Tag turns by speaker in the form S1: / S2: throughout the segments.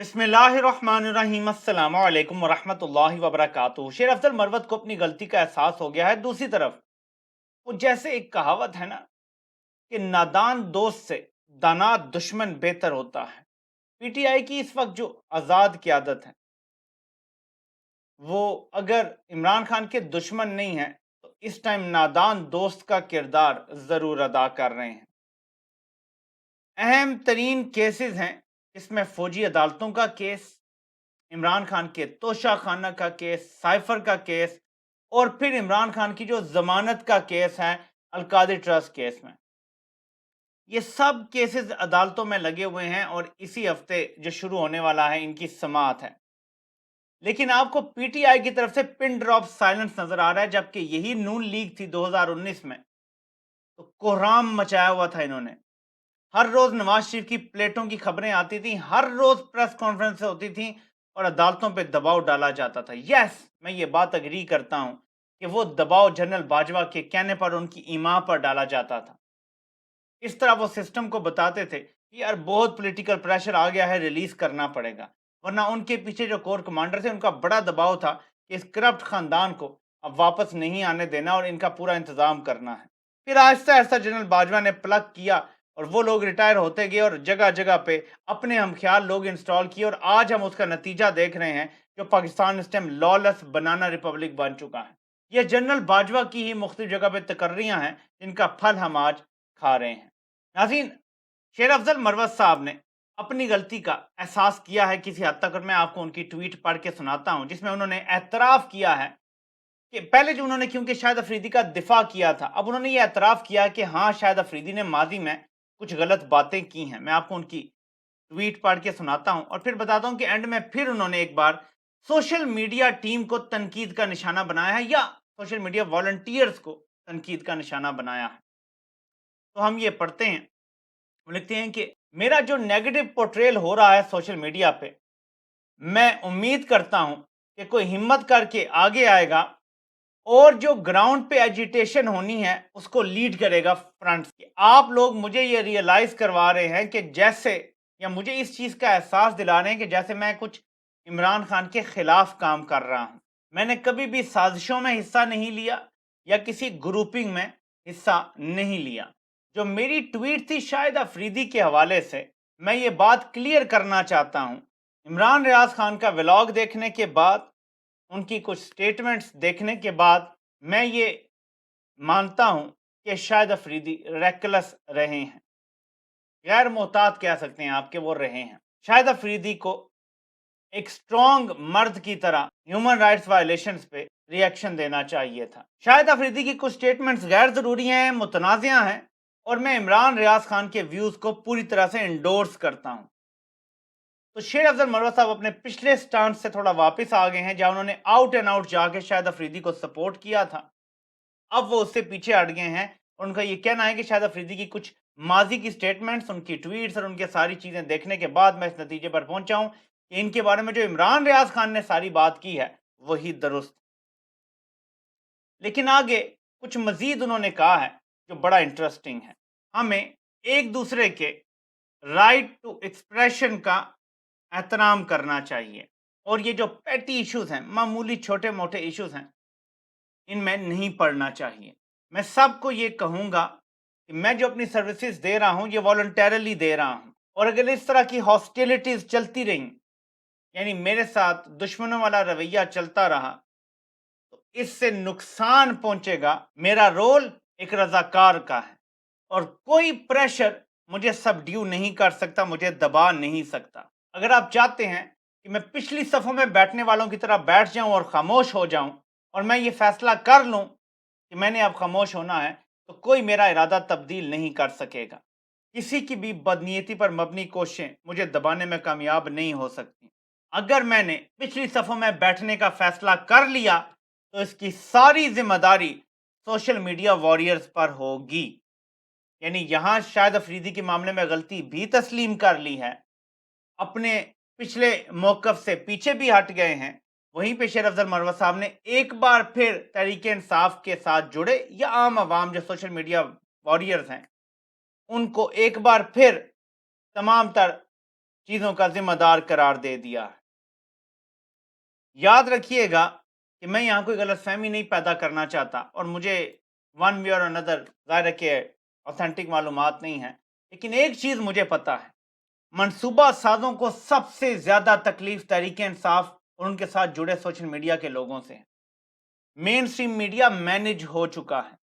S1: बिस्मिल्लाहिर्रहमानिर्रहीम अस्सलाम वालेकुम वरहमतुल्लाहि वबरकातुहू। शेर अफजल मरवत को अपनी गलती का एहसास हो गया है। दूसरी तरफ वो जैसे एक कहावत है ना कि नादान दोस्त से दाना दुश्मन बेहतर होता है। पीटीआई की इस वक्त जो आज़ाद क़यादत है वो अगर इमरान खान के दुश्मन नहीं है तो इस टाइम नादान दोस्त का किरदार ज़रूर अदा कर रहे हैं। अहम तरीन केसेस हैं इसमें फ़ौजी अदालतों का केस, इमरान खान के तोशा खाना का केस, साइफर का केस और फिर इमरान खान की जो जमानत का केस है अलकादी ट्रस्ट केस में। ये सब केसेस अदालतों में लगे हुए हैं और इसी हफ्ते जो शुरू होने वाला है इनकी समाअत है। लेकिन आपको पीटीआई की तरफ से पिन ड्रॉप साइलेंस नजर आ रहा है, जबकि यही नून लीग थी 2019 में तो कोहराम मचाया हुआ था इन्होंने। हर रोज नवाज शरीफ की प्लेटों की खबरें आती थी, हर रोज प्रेस कॉन्फ्रेंस होती थी और अदालतों पे दबाव डाला जाता था। यस, मैं ये बात अग्री करता हूं कि वो दबाव जनरल बाजवा के कहने पर उनकी ईमा पर डाला जाता था। इस तरह वो सिस्टम को बताते थे कि यार बहुत पॉलिटिकल प्रेशर आ गया है, रिलीज करना पड़ेगा, वरना उनके पीछे जो कोर कमांडर थे उनका बड़ा दबाव था कि इस करप्ट खानदान को अब वापस नहीं आने देना और इनका पूरा इंतजाम करना है। फिर आहिस्ता आहिस्ता जनरल बाजवा ने प्लग किया और वो लोग रिटायर होते गए और जगह जगह पे अपने हम ख्याल लोग इंस्टॉल किए और आज हम उसका नतीजा देख रहे हैं जो पाकिस्तान इस टाइम लॉलेस बनाना रिपब्लिक बन चुका है। ये जनरल बाजवा की ही मुख्तलिफ जगह पे तकर्रियां हैं जिनका फल हम आज खा रहे हैं। नाज़रीन, शेर अफजल मरवत साहब ने अपनी गलती का एहसास किया है किसी हद तक, और मैं आपको उनकी ट्वीट पढ़ के सुनाता हूं जिसमें उन्होंने एतराफ़ किया है कि पहले जो उन्होंने क्योंकि शाहिद अफरीदी का दिफा किया था, अब उन्होंने ये एतराफ़ किया कि हाँ, शाहिद अफरीदी ने माजी में कुछ गलत बातें की हैं। मैं आपको उनकी ट्वीट पढ़ के सुनाता हूं और फिर बताता हूं कि एंड में फिर उन्होंने एक बार सोशल मीडिया टीम को तनकीद का निशाना बनाया है या सोशल मीडिया वॉलंटियर्स को तनकीद का निशाना बनाया है। तो हम ये पढ़ते हैं, वो लिखते हैं कि मेरा जो नेगेटिव पोर्ट्रेल हो रहा है सोशल मीडिया पे, मैं उम्मीद करता हूं कि कोई हिम्मत करके आगे आएगा और जो ग्राउंड पे एजिटेशन होनी है उसको लीड करेगा फ्रंट से। आप लोग मुझे ये रियलाइज करवा रहे हैं कि जैसे, या मुझे इस चीज़ का एहसास दिला रहे हैं कि जैसे मैं कुछ इमरान खान के खिलाफ काम कर रहा हूं। मैंने कभी भी साजिशों में हिस्सा नहीं लिया या किसी ग्रुपिंग में हिस्सा नहीं लिया। जो मेरी ट्वीट थी शाहिद अफरीदी के हवाले से, मैं ये बात क्लियर करना चाहता हूं। इमरान रियाज खान का व्लॉग देखने के बाद, उनकी कुछ स्टेटमेंट्स देखने के बाद मैं ये मानता हूं कि शाहिद अफरीदी रेकलेस रहे हैं, गैर मोहतात कह सकते हैं आप कि वो रहे हैं। शाहिद अफरीदी को एक स्ट्रॉन्ग मर्द की तरह ह्यूमन राइट्स वायलेशंस पे रिएक्शन देना चाहिए था। शाहिद अफरीदी की कुछ स्टेटमेंट्स गैर ज़रूरी हैं, मुतनाज़िया हैं और मैं इमरान रियाज खान के व्यूज़ को पूरी तरह से इंडोर्स करता हूं। तो शेर अफजल मरवत साहब अपने पिछले स्टांस से थोड़ा वापस आ गए हैं, जहां उन्होंने आउट एंड आउट जाके शाहिद अफरीदी को सपोर्ट किया था। अब वो उससे पीछे हट गए हैं और उनका ये कहना है कि शाहिद अफरीदी की कुछ माजी की स्टेटमेंट्स, उनकी ट्वीट्स और उनके सारी चीज़ें देखने के बाद मैं इस नतीजे पर पहुंचा हूं कि इनके बारे में जो इमरान रियाज खान ने सारी बात की है वही दुरुस्त। लेकिन आगे कुछ मजीद उन्होंने कहा है जो बड़ा इंटरेस्टिंग है। हमें एक दूसरे के राइट टू एक्सप्रेशन का एहतराम करना चाहिए और ये जो पेटी इश्यूज हैं, मामूली छोटे मोटे इश्यूज हैं, इनमें नहीं पड़ना चाहिए। मैं सबको ये कहूँगा कि मैं जो अपनी सर्विसेज दे रहा हूँ ये वॉलंटरली दे रहा हूँ, और अगर इस तरह की हॉस्टिलिटीज चलती रहीं, यानी मेरे साथ दुश्मनों वाला रवैया चलता रहा, तो इससे नुकसान पहुंचेगा। मेरा रोल एक रजाकार का है और कोई प्रेशर मुझे सबड्यू नहीं कर सकता, मुझे दबा नहीं सकता। अगर आप चाहते हैं कि मैं पिछली सफ़ों में बैठने वालों की तरह बैठ जाऊं और खामोश हो जाऊं और मैं ये फैसला कर लूं कि मैंने अब खामोश होना है, तो कोई मेरा इरादा तब्दील नहीं कर सकेगा। किसी की भी बदनीयती पर मबनी कोशिशें मुझे दबाने में कामयाब नहीं हो सकती। अगर मैंने पिछली सफ़ों में बैठने का फैसला कर लिया तो इसकी सारी जिम्मेदारी सोशल मीडिया वॉरियर्स पर होगी। यानी यहां शायद अफरीदी के मामले में गलती भी तस्लीम कर ली है, अपने पिछले मौकफ से पीछे भी हट गए हैं। वहीं पे शेर अफजल मरवत साहब ने एक बार फिर तहरीक इंसाफ के साथ जुड़े या आम आवाम जो सोशल मीडिया वॉरियर्स हैं उनको एक बार फिर तमाम तर चीजों का जिम्मेदार करार दे दिया है। याद रखिएगा कि मैं यहाँ कोई गलतफहमी नहीं पैदा करना चाहता और मुझे वन वे और अनदर ज़ाहिर के ऑथेंटिक मालूमात नहीं है, लेकिन एक चीज़ मुझे पता है, मनसूबा साजों को सबसे ज़्यादा तकलीफ तहरीक इंसाफ और उनके साथ जुड़े सोशल मीडिया के लोगों से है। मेन स्ट्रीम मीडिया मैनेज हो चुका है,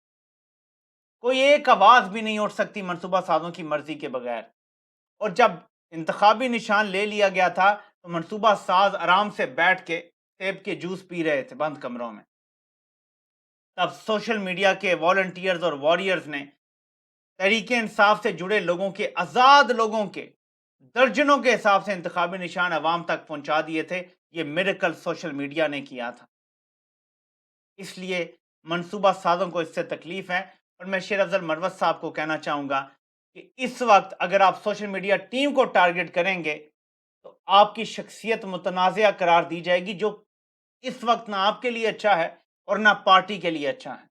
S1: कोई एक आवाज़ भी नहीं उठ सकती मनसूबा साजों की मर्जी के बगैर। और जब इंतखाबी निशान ले लिया गया था तो मनसूबा साज आराम से बैठ के सेब के जूस पी रहे थे बंद कमरों में। तब सोशल मीडिया के वॉलंटियर्स और वॉरियर्स ने तहरीक इंसाफ से जुड़े लोगों के, आज़ाद लोगों के दर्जनों के हिसाब से इंतखाबी निशान अवाम तक पहुंचा दिए थे। ये मिरेकल सोशल मीडिया ने किया था। इसलिए मनसूबा साजों को इससे तकलीफ है और मैं शेर अफजल मरवत साहब को कहना चाहूँगा कि इस वक्त अगर आप सोशल मीडिया टीम को टारगेट करेंगे तो आपकी शख्सियत मुतनाज़िया करार दी जाएगी, जो इस वक्त ना आपके लिए अच्छा है और ना पार्टी के लिए अच्छा है।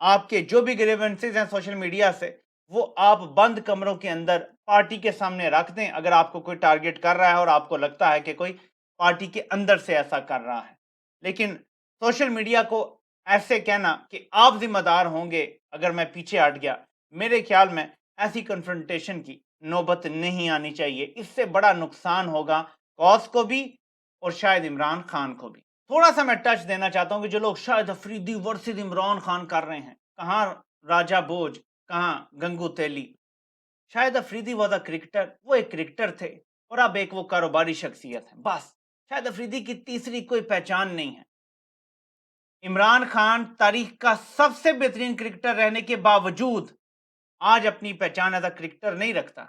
S1: आपके जो भी ग्रीवेंसेस हैं सोशल मीडिया से, वो आप बंद कमरों के अंदर पार्टी के सामने रख दें अगर आपको कोई टारगेट कर रहा है और आपको लगता है कि कोई पार्टी के अंदर से ऐसा कर रहा है। लेकिन सोशल मीडिया को ऐसे कहना कि आप जिम्मेदार होंगे अगर मैं पीछे हट गया, मेरे ख्याल में ऐसी कन्फ्रंटेशन की नौबत नहीं आनी चाहिए। इससे बड़ा नुकसान होगा कॉज को भी और शायद इमरान खान को भी। थोड़ा सा मैं टच देना चाहता हूँ कि जो लोग शाहिद अफरीदी वर्सेस इमरान खान कर रहे हैं, कहाँ राजा बोझ, कहाँ गंगू तेली। Shahid Afridi was a cricketer, वो एक क्रिकेटर थे और अब एक वो कारोबारी शख्सियत है, बस। शाहिद अफरीदी की तीसरी कोई पहचान नहीं है। इमरान खान तारीख का सबसे बेहतरीन क्रिकेटर रहने के बावजूद आज अपनी पहचान एज अ क्रिकेटर नहीं रखता,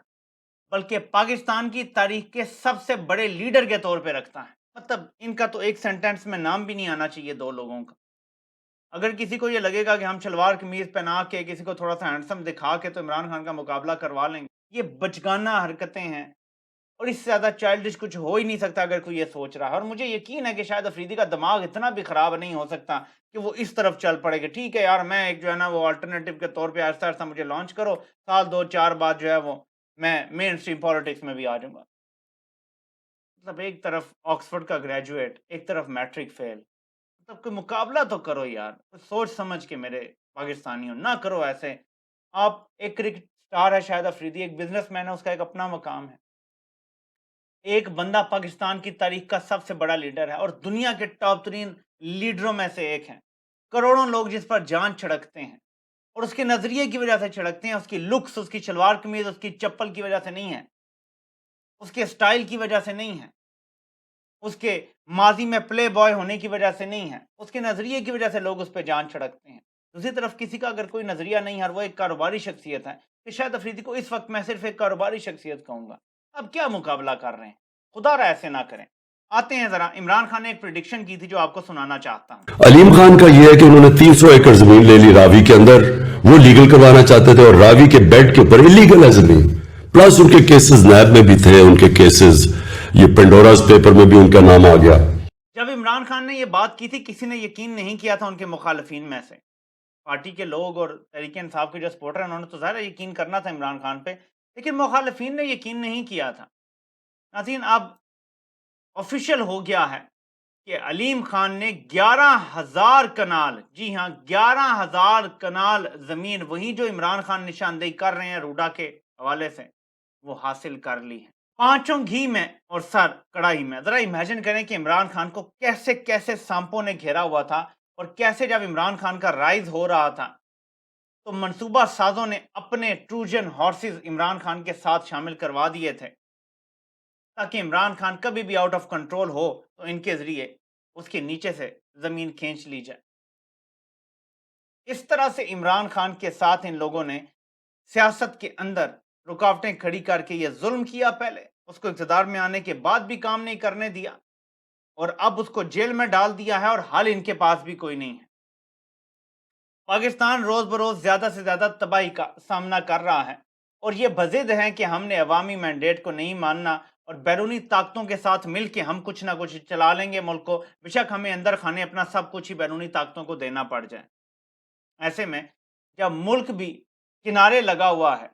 S1: बल्कि पाकिस्तान की तारीख के सबसे बड़े लीडर के तौर पे रखता है। मतलब इनका तो एक सेंटेंस में नाम भी नहीं आना चाहिए दो लोगों का। अगर किसी को ये लगेगा कि हम शलवार कमीज पहना के किसी को थोड़ा सा हैंडसम दिखा के तो इमरान खान का मुकाबला करवा लेंगे, ये बचगाना हरकतें हैं और इससे ज़्यादा चाइल्डिश कुछ हो ही नहीं सकता अगर कोई ये सोच रहा है। और मुझे यकीन है कि शायद अफरीदी का दिमाग इतना भी ख़राब नहीं हो सकता कि वो इस तरफ चल पड़ेगा। ठीक है यार, मैं एक जो है ना वो अल्टरनेटिव के तौर पे आहिस्ता आहिस्ता मुझे लॉन्च करो, साल 2-4 बाद जो है वो मैं मेन स्ट्रीम पॉलिटिक्स में भी आ जाऊँगा। मतलब एक तरफ ऑक्सफोर्ड का ग्रेजुएट, एक तरफ मैट्रिक फेल, मतलब कोई मुकाबला तो करो यार, कुछ सोच समझ के मेरे पाकिस्तानियों, ना करो ऐसे। आप एक क्रिकेट स्टार है शायद अफरीदी, एक बिजनेसमैन है, उसका एक अपना मकाम है। एक बंदा पाकिस्तान की तारीख का सबसे बड़ा लीडर है और दुनिया के टॉप तरीन लीडरों में से एक है। करोड़ों लोग जिस पर जान छिड़कते हैं और उसके नजरिए की वजह से छिड़कते हैं, उसकी लुक्स, उसकी शलवार कमीज, उसकी चप्पल की वजह से नहीं है, उसके स्टाइल की वजह से नहीं है, उसके माजी में प्ले बॉय होने की वजह से नहीं है, उसके नजरिए की वजह से लोग उस पर जान छिड़कते हैं। दूसरी तरफ किसी का अगर कोई नजरिया नहीं है और वो एक कारोबारी शख्सियत है, तो शायद अफरीदी को इस वक्त मैं सिर्फ एक कारोबारी शख्सियत कहूंगा। अब क्या मुकाबला कर रहे हैं, खुदा रहा ऐसे ना करें। आते हैं जरा, इमरान खान ने एक प्रिडिक्शन की थी जो आपको सुनाना चाहता हूँ।
S2: अलीम खान का यह है कि उन्होंने 300 एकड़ जमीन ले ली रावी के अंदर, वो लीगल करवाना चाहते थे और रावी के बेड के ऊपर इलीगल है जमीन। प्लस उनके केसेस नैब में भी थे, उनके केसेस ये पेंडोरास पेपर में भी उनका नाम आ गया।
S1: जब इमरान खान ने यह बात की थी, किसी ने यकीन नहीं किया था उनके मुखालफिन में से। पार्टी के लोग और तहरीक इंसाफ के जो सपोर्टर हैं, उन्होंने तो ज़ाहिर है यकीन करना था इमरान खान पे, लेकिन मुखालफिन ने यकीन नहीं किया था। नाज़रीन, अब ऑफिशियल हो गया है कि अलीम खान ने 11,000 कनाल, जी हाँ 11,000 कनाल ज़मीन, वही जो इमरान खान निशानदेही कर रहे हैं रूडा के हवाले से, वो हासिल कर ली है। पांचों घी में और सर कढ़ाई में। ज़रा इमेजिन करें कि इमरान खान को कैसे कैसे सांपों ने घेरा हुआ था और कैसे जब इमरान खान का राइज हो रहा था तो मंसूबा साजों ने अपने ट्रूजन हॉर्सेस इमरान खान के साथ शामिल करवा दिए थे ताकि इमरान खान कभी भी आउट ऑफ कंट्रोल हो तो इनके जरिए उसके नीचे से जमीन खींच ली जाए। इस तरह से इमरान खान के साथ इन लोगों ने सियासत के अंदर रुकावटें खड़ी करके ये जुल्म किया। पहले उसको इक़्तिदार में आने के बाद भी काम नहीं करने दिया और अब उसको जेल में डाल दिया है और हाल इनके पास भी कोई नहीं है। पाकिस्तान रोज बरोज ज्यादा से ज्यादा तबाही का सामना कर रहा है और ये बजिद है कि हमने अवामी मैंडेट को नहीं मानना और बैरूनी ताकतों के साथ मिलकर हम कुछ ना कुछ चला लेंगे मुल्क को, बेशक हमें अंदर खाने अपना सब कुछ ही बैरूनी ताकतों को देना पड़ जाए। ऐसे में जब मुल्क भी किनारे लगा हुआ है,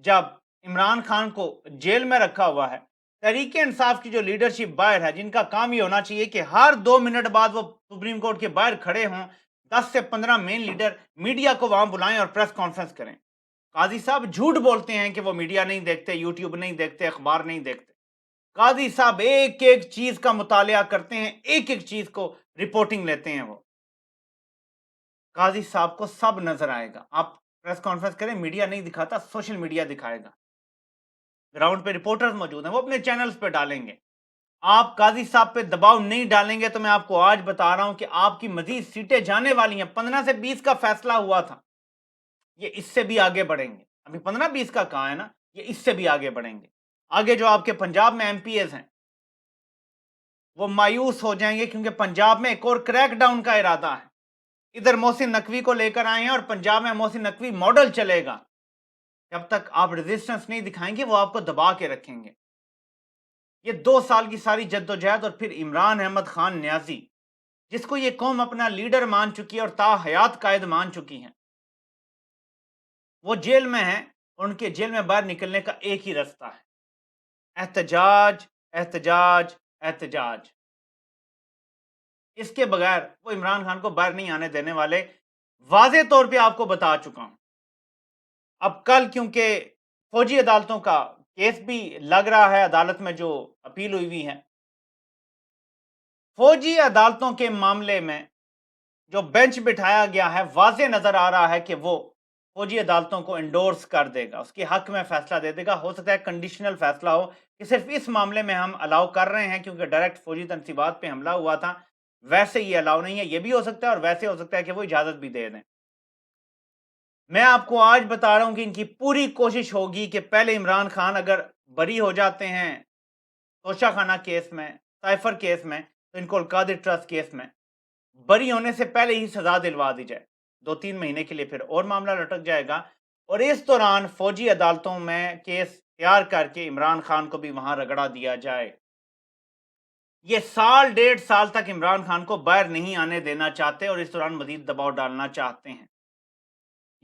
S1: जब इमरान खान को जेल में रखा हुआ है, तहरीक इंसाफ की जो लीडरशिप बाहर है, जिनका काम ये होना चाहिए कि हर 2 मिनट बाद वो सुप्रीम कोर्ट के बाहर खड़े हों, 10 से 15 मेन लीडर मीडिया को वहां बुलाएं और प्रेस कॉन्फ्रेंस करें। काजी साहब झूठ बोलते हैं कि वो मीडिया नहीं देखते, यूट्यूब नहीं देखते, अखबार नहीं देखते। काजी साहब एक एक चीज का मुतालिया करते हैं, एक एक चीज को रिपोर्टिंग लेते हैं। वो काजी साहब को सब नजर आएगा। आप प्रेस कॉन्फ्रेंस करें, मीडिया नहीं दिखाता, सोशल मीडिया दिखाएगा। ग्राउंड पे रिपोर्टर्स मौजूद हैं, वो अपने चैनल्स पे डालेंगे। आप काजी साहब पे दबाव नहीं डालेंगे तो मैं आपको आज बता रहा हूं कि आपकी मजीद सीटें जाने वाली हैं। 15 से 20 का फैसला हुआ था, ये इससे भी आगे बढ़ेंगे। अभी 15-20 का कहां है ना, ये इससे भी आगे बढ़ेंगे। आगे जो आपके पंजाब में एमपीएस हैं वो मायूस हो जाएंगे, क्योंकि पंजाब में एक और क्रैकडाउन का इरादा है। इधर मोहसिन नकवी को लेकर आए हैं और पंजाब में मोहसिन नकवी मॉडल चलेगा। जब तक आप रेजिस्टेंस नहीं दिखाएंगे वो आपको दबा के रखेंगे। ये 2 साल की सारी जद्दोजहद और फिर इमरान अहमद खान न्याजी, जिसको ये कौम अपना लीडर मान चुकी है और ताहयात कायद मान चुकी है, वो जेल में है और उनके जेल में बाहर निकलने का एक ही रास्ता है, एहतजाज, एहतजाज, एहतजाज। इसके बगैर वो इमरान खान को बाहर नहीं आने देने वाले, वाजे तौर पे आपको बता चुका हूं। अब कल क्योंकि फौजी अदालतों का केस भी लग रहा है, अदालत में जो अपील हुई है, फौजी अदालतों के मामले में जो बेंच बिठाया गया है, वाजे नजर आ रहा है कि वो फौजी अदालतों को इंडोर्स कर देगा, उसके हक में फैसला दे देगा। हो सकता है कंडीशनल फैसला हो कि सिर्फ इस मामले में हम अलाउ कर रहे हैं क्योंकि डायरेक्ट फौजी तनसीबात पे हमला हुआ था, वैसे ये अलाउ नहीं है। ये भी हो सकता है और वैसे हो सकता है कि वो इजाजत भी दे दें। मैं आपको आज बता रहा हूं कि इनकी पूरी कोशिश होगी कि पहले इमरान खान अगर बरी हो जाते हैं तोशाखाना केस में, साइफर केस में, तो इनको अलकादिर ट्रस्ट केस में बरी होने से पहले ही सजा दिलवा दी जाए। 2-3 महीने के लिए फिर और मामला लटक जाएगा और इस दौरान फौजी अदालतों में केस तैयार करके इमरान खान को भी वहां रगड़ा दिया जाए। ये साल 1.5 साल तक इमरान खान को बाहर नहीं आने देना चाहते और इस दौरान मजीद दबाव डालना चाहते हैं।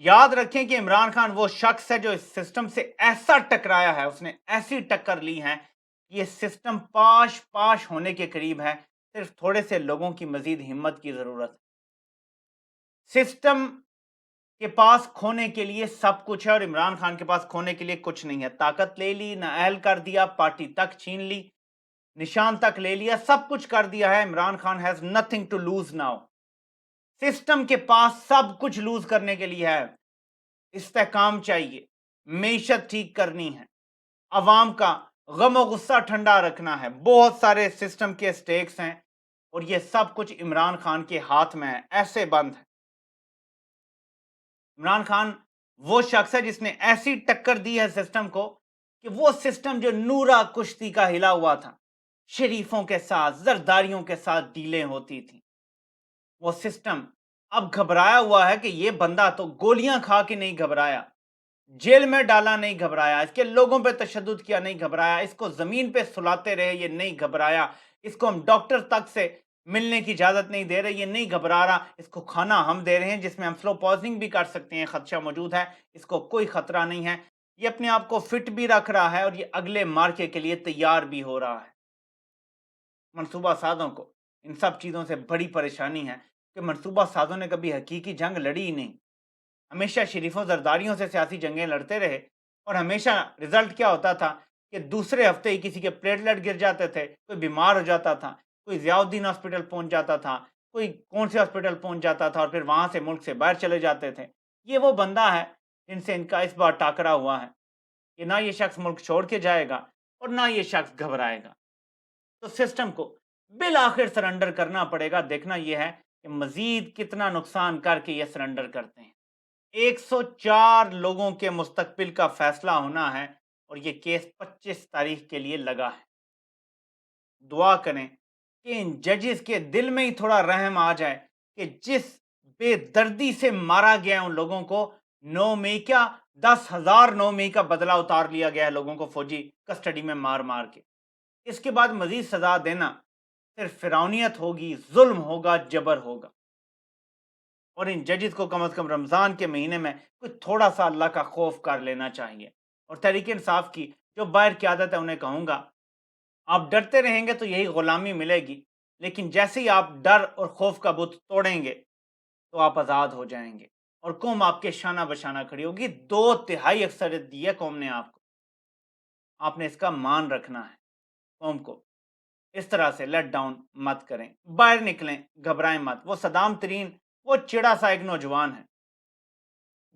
S1: याद रखें कि इमरान खान वो शख्स है जो इस सिस्टम से ऐसा टकराया है, उसने ऐसी टक्कर ली है कि ये सिस्टम पाश पाश होने के करीब है। सिर्फ थोड़े से लोगों की मजीद हिम्मत की जरूरत है। सिस्टम के पास खोने के लिए सब कुछ है और इमरान खान के पास खोने के लिए कुछ नहीं है। ताकत ले ली, नाअहल कर दिया, पार्टी तक छीन ली, निशान तक ले लिया, सब कुछ कर दिया है। Imran Khan has nothing to lose now. System के पास सब कुछ लूज करने के लिए है। इस्तेकाम चाहिए, मईशत ठीक करनी है, अवाम का गम और गुस्सा ठंडा रखना है। बहुत सारे सिस्टम के स्टेक्स हैं और ये सब कुछ इमरान खान के हाथ में है, ऐसे बंद है। इमरान खान वो शख्स है जिसने ऐसी टक्कर दी है सिस्टम को कि वो सिस्टम जो नूरा कुश्ती का हिला हुआ था, शरीफों के साथ, जरदारियों के साथ डीलें होती थी, वो सिस्टम अब घबराया हुआ है कि ये बंदा तो गोलियां खा के नहीं घबराया, जेल में डाला नहीं घबराया, इसके लोगों पे तशद्दुद किया नहीं घबराया, इसको जमीन पे सुलाते रहे ये नहीं घबराया, इसको हम डॉक्टर तक से मिलने की इजाजत नहीं दे रहे ये नहीं घबरा रहा, इसको खाना हम दे रहे हैं जिसमें हम स्लो पॉइजनिंग भी कर सकते हैं, खदशा मौजूद है, इसको कोई खतरा नहीं है। ये अपने आप को फिट भी रख रहा है और ये अगले मार्के के लिए तैयार भी हो रहा है। मनसूबा साजों को इन सब चीज़ों से बड़ी परेशानी है कि मनसूबा साजों ने कभी हकीकी जंग लड़ी ही नहीं। हमेशा शरीफों जरदारियों से सियासी जंगें लड़ते रहे और हमेशा रिजल्ट क्या होता था कि दूसरे हफ्ते ही किसी के प्लेटलेट गिर जाते थे, कोई बीमार हो जाता था, कोई ज़ियाउद्दीन हॉस्पिटल पहुंच जाता था, कोई कौन से हॉस्पिटल पहुंच जाता था और फिर वहां से मुल्क से बाहर चले जाते थे। ये वो बंदा है जिनसे इनका इस बार टाकरा हुआ है कि ना ये शख्स मुल्क छोड़ के जाएगा और ना ये शख्स घबराएगा। तो सिस्टम को बिल आखिर सरेंडर करना पड़ेगा। देखना यह है कि मजीद कितना नुकसान करके ये सरेंडर करते हैं। 104 लोगों के मुस्तकबिल का फैसला होना है और ये केस 25 तारीख के लिए लगा है। दुआ करें कि इन जजेस के दिल में ही थोड़ा रहम आ जाए कि जिस बेदर्दी से मारा गया है उन लोगों को, 9 मई क्या 10,000 9 मई का बदला उतार लिया गया है लोगों को फौजी कस्टडी में मार मार के। इसके बाद मजीद सजा देना सिर्फ फिरौनियत होगी, जुल्म होगा, जबर होगा। और इन जजेस को कम से कम रमज़ान के महीने में कुछ थोड़ा सा अल्लाह का खौफ कर लेना चाहिए। और तहरीक इंसाफ की जो बाहर की आदत है उन्हें कहूँगा آپ ڈرتے رہیں گے تو یہی غلامی ملے گی، لیکن جیسے ہی آپ ڈر اور خوف کا بت توڑیں گے تو آپ آزاد ہو جائیں گے اور قوم آپ کے شانہ بشانہ کھڑی ہوگی۔ 2/3 اکثریت دی ہے قوم نے آپ نے اس کا مان رکھنا ہے۔ قوم کو اس طرح سے لیٹ ڈاؤن مت کریں، باہر نکلیں، گھبرائیں مت۔ وہ صدام ترین، وہ چڑا سا ایک نوجوان ہے،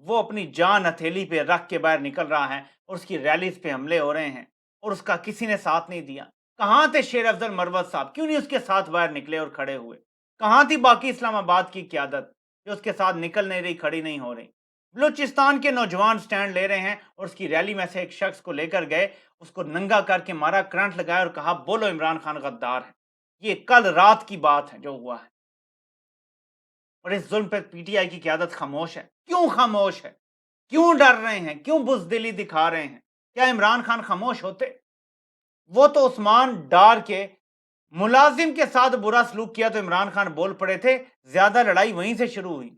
S1: وہ اپنی جان ہتھیلی پہ رکھ کے باہر نکل رہا ہے اور اس کی ریلیز پہ حملے ہو رہے ہیں اور اس کا کسی نے ساتھ نہیں دیا۔ کہاں تھے شیر افضل مروت صاحب؟ کیوں نہیں اس کے ساتھ باہر نکلے اور کھڑے ہوئے؟ کہاں تھی باقی اسلام آباد کی قیادت جو اس کے ساتھ نکل نہیں رہی، کھڑی نہیں ہو رہی؟ بلوچستان کے نوجوان سٹینڈ لے رہے ہیں اور اس کی ریلی میں سے ایک شخص کو لے کر گئے، اس کو ننگا کر کے مارا، کرنٹ لگایا اور کہا بولو عمران خان غدار ہے۔ یہ کل رات کی بات ہے جو ہوا ہے، اور اس ظلم پہ پی ٹی آئی کی قیادت خاموش ہے۔ کیوں خاموش ہے؟ کیوں ڈر رہے ہیں؟ کیوں بزدلی دکھا رہے ہیں؟ کیا عمران خان خاموش ہوتے؟ وہ تو عثمان ڈار کے ملازم کے ساتھ برا سلوک کیا تو عمران خان بول پڑے تھے، زیادہ لڑائی وہیں سے شروع ہوئی۔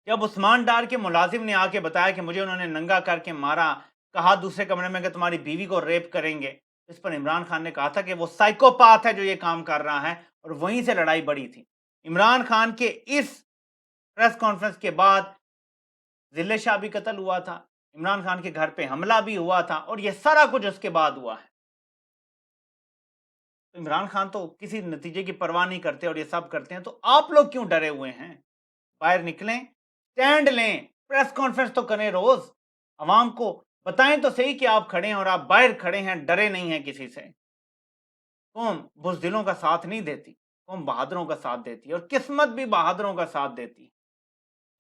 S1: جب عثمان ڈار کے ملازم نے آ کے بتایا کہ مجھے انہوں نے ننگا کر کے مارا، کہا دوسرے کمرے میں کہ تمہاری بیوی کو ریپ کریں گے، اس پر عمران خان نے کہا تھا کہ وہ سائیکوپاتھ ہے جو یہ کام کر رہا ہے، اور وہیں سے لڑائی بڑھی تھی۔ عمران خان کے اس پریس کانفرنس کے بعد ذلے شاہ بھی قتل ہوا تھا، عمران خان کے گھر پہ حملہ بھی ہوا تھا، اور یہ سارا کچھ اس کے بعد ہوا ہے۔ عمران خان تو کسی نتیجے کی پرواہ نہیں کرتے اور یہ سب کرتے ہیں، تو آپ لوگ کیوں ڈرے ہوئے ہیں؟ باہر نکلیں، سٹینڈ لیں، پریس کانفرنس تو کریں، روز عوام کو بتائیں تو صحیح کہ آپ کھڑے ہیں اور آپ باہر کھڑے ہیں، ڈرے نہیں ہیں کسی سے۔ قوم بزدلوں کا ساتھ نہیں دیتی، قوم بہادروں کا ساتھ دیتی ہے، اور قسمت بھی بہادروں کا ساتھ دیتی ہے۔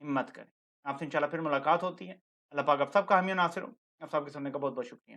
S1: ہمت کریں۔ آپ سے انشاءاللہ پھر ملاقات ہوتی ہے۔ اللہ پاک آپ سب کا حامی و ناصر ہو۔ آپ سب کے سننے کا بہت بہت شکریہ۔